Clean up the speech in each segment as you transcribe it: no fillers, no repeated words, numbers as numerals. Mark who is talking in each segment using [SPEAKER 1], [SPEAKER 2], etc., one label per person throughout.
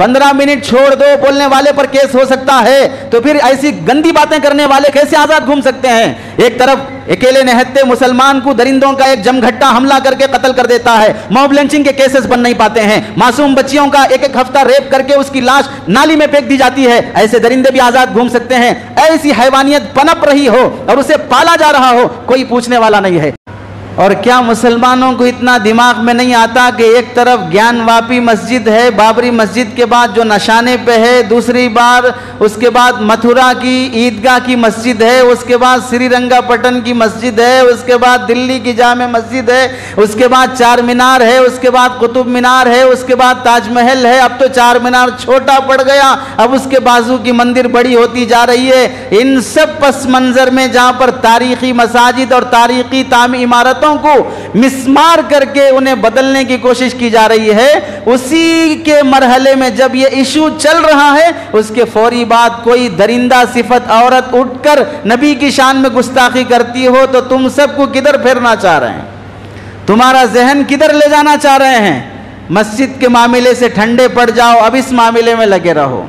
[SPEAKER 1] 15 minute छोड़ दो बोलने वाले पर केस हो सकता है, तो फिर ऐसी गंदी बातें करने वाले कैसे आजाद घूम सकते हैं? एक तरफ अकेले निहत्थे मुसलमान को दरिंदों का एक जमघट्टा हमला करके कत्ल कर देता है, मॉब लिंचिंग के केसेस बन नहीं पाते हैं, मासूम बच्चियों का एक एक हफ्ता रेप करके उसकी लाश नाली में फेंक दी जाती है, ऐसे दरिंदे भी आजाद घूम सकते हैं? ऐसी हैवानियत पनप रही हो और उसे पाला जा रहा हो, कोई पूछने वाला नहीं है। और क्या मुसलमानों को इतना दिमाग में नहीं आता कि एक तरफ ज्ञानवापी मस्जिद है, बाबरी मस्जिद के बाद जो नशाने पे है, दूसरी बार उसके बाद मथुरा की ईदगाह की मस्जिद है, उसके बाद श्रीरंगापट्टनम की मस्जिद है, उसके बाद दिल्ली की जामे मस्जिद है, उसके बाद चार मीनार है, उसके बाद कुतुब मीनार है, उसके बाद ताजमहल है, अब तो चार मीनार छोटा पड़ गया, अब उसके बाजू की मंदिर बड़ी होती जा रही है। इन सब पस मंजर में जहाँ पर तारीखी मसाजिद और तारीखी तामी इमारतों को मिसमार करके उन्हें बदलने की कोशिश की जा रही है, उसी के मरहले में जब ये इशू चल रहा है, उसके फौरी बाद कोई दरिंदा सिफत औरत उठकर नबी की शान में गुस्ताखी करती हो तो तुम सबको किधर फेरना चाह रहे हैं? तुम्हारा जहन किधर ले जाना चाह रहे हैं? मस्जिद के मामले से ठंडे पड़ जाओ, अब इस मामले में लगे रहो,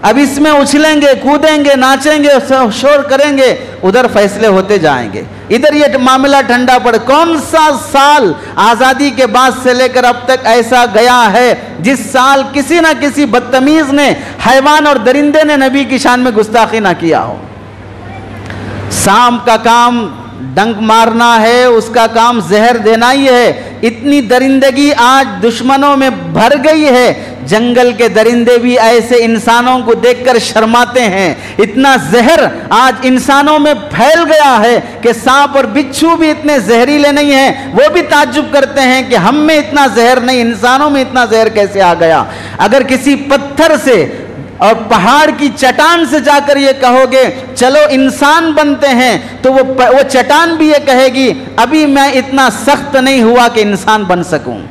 [SPEAKER 1] अब इसमें उछलेंगे, कूदेंगे, नाचेंगे, शोर करेंगे, उधर फैसले होते जाएंगे, इधर ये मामला ठंडा पड़। कौन सा साल आज़ादी के बाद से लेकर अब तक ऐसा गया है जिस साल किसी ना किसी बदतमीज ने, हैवान और दरिंदे ने नबी की शान में गुस्ताखी ना किया हो? सांप का काम डंक मारना है, उसका काम जहर देना ही है। इतनी दरिंदगी आज दुश्मनों में भर गई है, जंगल के दरिंदे भी ऐसे इंसानों को देखकर शर्माते हैं। इतना जहर आज इंसानों में फैल गया है कि सांप और बिच्छू भी इतने जहरीले नहीं हैं, वो भी ताज्जुब करते हैं कि हम में इतना जहर नहीं, इंसानों में इतना जहर कैसे आ गया। अगर किसी पत्थर से और पहाड़ की चट्टान से जाकर ये कहोगे चलो इंसान बनते हैं, तो वो चट्टान भी ये कहेगी अभी मैं इतना सख्त नहीं हुआ कि इंसान बन सकूं,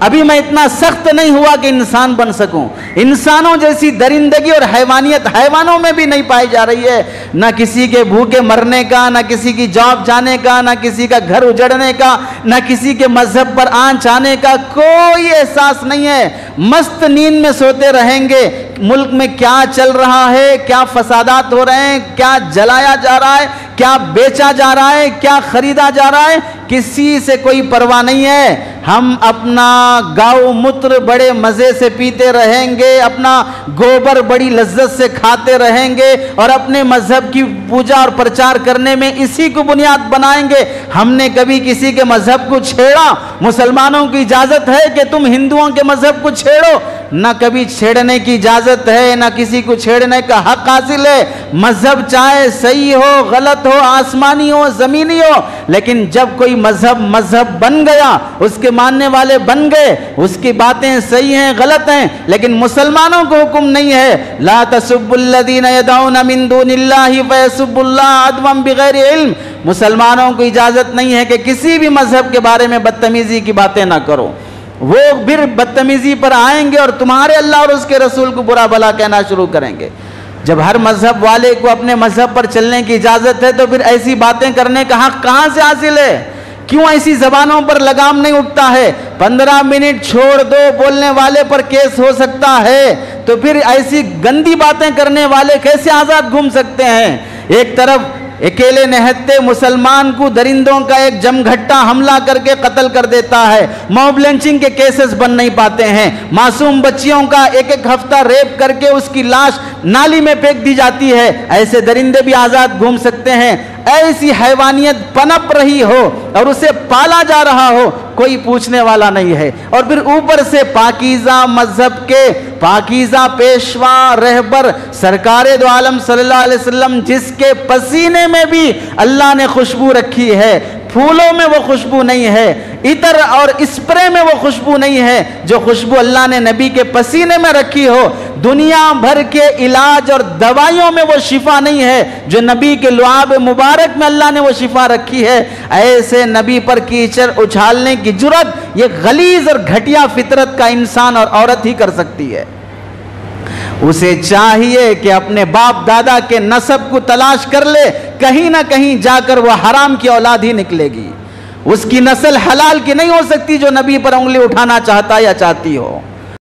[SPEAKER 1] अभी मैं इतना सख्त नहीं हुआ कि इंसान बन सकूं। इंसानों जैसी दरिंदगी और हैवानियत हैवानों में भी नहीं पाई जा रही है। ना किसी के भूखे मरने का, ना किसी की जॉब जाने का, ना किसी का घर उजड़ने का, ना किसी के मजहब पर आंच आने का कोई एहसास नहीं है। मस्त नींद में सोते रहेंगे। मुल्क में क्या चल रहा है, क्या फसादात हो रहे हैं, क्या जलाया जा रहा है, क्या बेचा जा रहा है, क्या खरीदा जा रहा है, किसी से कोई परवाह नहीं है। हम अपना गाउ मूत्र बड़े मजे से पीते रहेंगे, अपना गोबर बड़ी लज्जत से खाते रहेंगे और अपने मजहब की पूजा और प्रचार करने में इसी को बुनियाद बनाएंगे। हमने कभी किसी के मजहब को छेड़ा? मुसलमानों की इजाजत है कि तुम हिंदुओं के मजहब को छेड़ो? ना कभी छेड़ने की इजाजत है, ना किसी को छेड़ने का हक हासिल है। मजहब चाहे सही हो, गलत हो, आसमानी हो, जमीनी हो, लेकिन जब कोई मजहब बन गया, उसके मानने वाले बन गए, उसकी बातें सही हैं, गलत हैं, लेकिन मुसलमानों को हुक्म नहीं है ला तसुब्बुल्लज़ीना यदऊना मिन दूनिल्लाहि फयसुब्बुल्लाह अदवन बिगैर इल्म। मुसलमानों को इजाजत नहीं है कि किसी भी मजहब के बारे में बदतमीजी की बातें ना करो। वो फिर बदतमीजी पर आएंगे और तुम्हारे अल्लाह और उसके रसूल को बुरा भला कहना शुरू करेंगे। जब हर मजहब वाले को अपने मजहब पर चलने की इजाजत है, तो फिर ऐसी बातें करने का हक कहां से हासिल है? क्यों ऐसी जबानों पर लगाम नहीं उठता है? 15 मिनट छोड़ दो बोलने वाले पर केस हो सकता है, तो फिर ऐसी गंदी बातें करने वाले कैसे आजाद घूम सकते हैं? एक तरफ अकेले निहत्थे मुसलमान को दरिंदों का एक जमघट्टा हमला करके कत्ल कर देता है, मॉब लिंचिंग के केसेस बन नहीं पाते हैं, मासूम बच्चियों का एक एक हफ्ता रेप करके उसकी लाश नाली में फेंक दी जाती है, ऐसे दरिंदे भी आजाद घूम सकते हैं? ऐसी हैवानियत पनप रही हो और उसे पाला जा रहा हो, कोई पूछने वाला नहीं है। और फिर ऊपर से पाकीज़ा मजहब के पाकीज़ा पेशवा रहबर सरकारे दो आलम सल्लल्लाहु अलैहि वसल्लम, जिसके पसीने में भी अल्लाह ने खुशबू रखी है, फूलों में वो खुशबू नहीं है, इतर और स्प्रे में वो खुशबू नहीं है जो खुशबू अल्लाह ने नबी के पसीने में रखी हो। दुनिया भर के इलाज और दवाइयों में वो शिफा नहीं है जो नबी के लुआब मुबारक में अल्लाह ने वो शिफा रखी है। ऐसे नबी पर कीचड़ उछालने की जुर्रत ये गलीज और घटिया फितरत का इंसान और औरत ही कर सकती है। उसे चाहिए कि अपने बाप दादा के नस्ब को तलाश कर ले, कहीं ना कहीं जाकर वह हराम की औलाद ही निकलेगी। उसकी नस्ल हलाल की नहीं हो सकती जो नबी पर उंगली उठाना चाहता या चाहती हो।